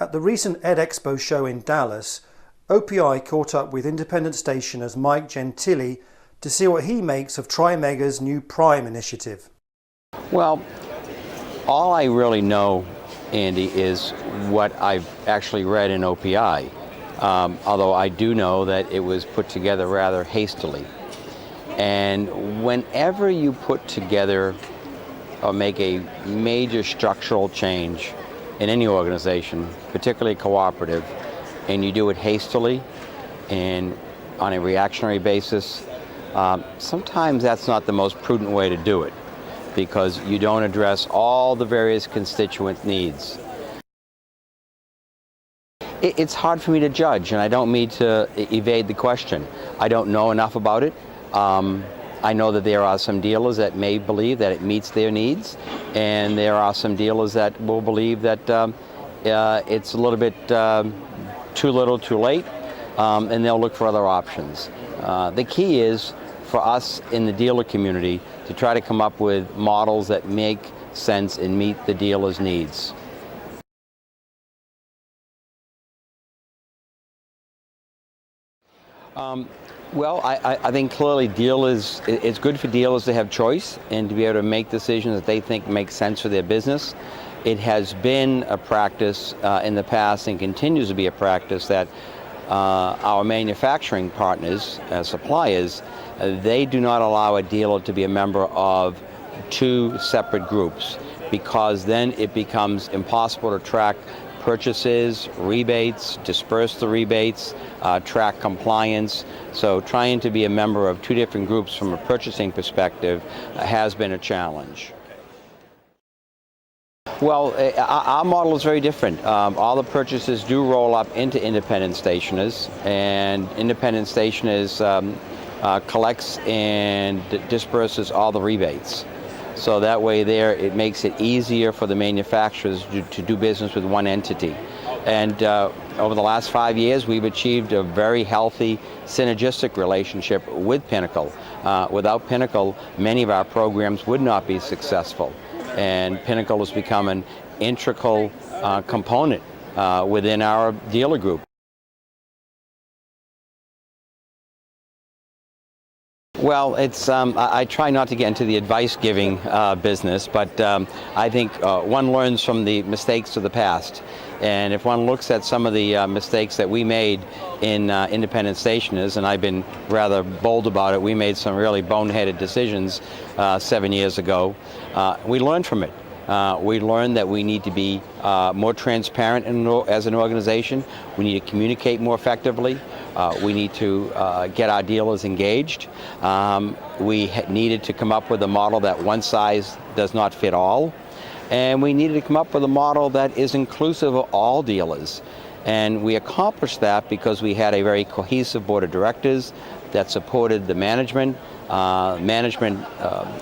At the recent Expo show in Dallas, OPI caught up with independent stationers Mike Gentile to see what he makes of TriMega's new Prime initiative. Well, all I really know, Andy, is what I've actually read in OPI, although I do know that it was put together rather hastily. And whenever you put together or make a major structural change in any organization, particularly cooperative, and you do it hastily and on a reactionary basis, sometimes that's not the most prudent way to do it, because you don't address all the various constituent needs. It's hard for me to judge, and I don't mean to evade the question. I don't know enough about it. I know that there are some dealers that may believe that it meets their needs, and there are some dealers that will believe that it's a little bit too little, too late, and they'll look for other options. The key is for us in the dealer community to try to come up with models that make sense and meet the dealer's needs. Well, I think clearly it's good for dealers to have choice and to be able to make decisions that they think make sense for their business. It has been a practice in the past and continues to be a practice that our manufacturing partners, suppliers, they do not allow a dealer to be a member of two separate groups, because then it becomes impossible to track purchases, rebates, disperse the rebates, track compliance. So trying to be a member of two different groups from a purchasing perspective has been a challenge. Well, our model is very different. All the purchases do roll up into independent stationers, and independent stationers collects and disperses all the rebates. So that way there, it makes it easier for the manufacturers to do business with one entity. And over the last 5 years, we've achieved a very healthy synergistic relationship with Pinnacle. Without Pinnacle, many of our programs would not be successful. And Pinnacle has become an integral component within our dealer group. Well, I try not to get into the advice-giving business, but I think one learns from the mistakes of the past. And if one looks at some of the mistakes that we made in independent stationers, and I've been rather bold about it, we made some really boneheaded decisions 7 years ago, we learned from it. We learned that we need to be more transparent as an organization. We need to communicate more effectively. We need to get our dealers engaged. We needed to come up with a model that one size does not fit all. And we needed to come up with a model that is inclusive of all dealers. And we accomplished that because we had a very cohesive board of directors that supported the management. Management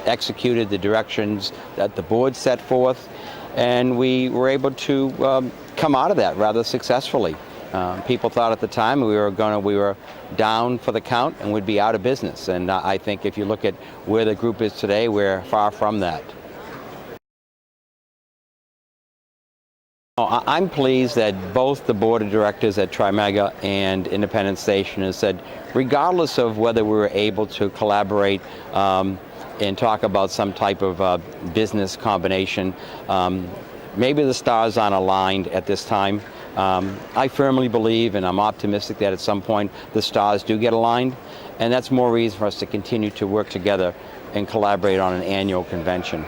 executed the directions that the board set forth, and we were able to come out of that rather successfully. People thought at the time we were down for the count and would be out of business, and I think if you look at where the group is today, we're far from that. I'm pleased that both the board of directors at TriMega and independent stationers said, regardless of whether we were able to collaborate and talk about some type of business combination, maybe the stars aren't aligned at this time. I firmly believe, and I'm optimistic, that at some point the stars do get aligned, and that's more reason for us to continue to work together and collaborate on an annual convention.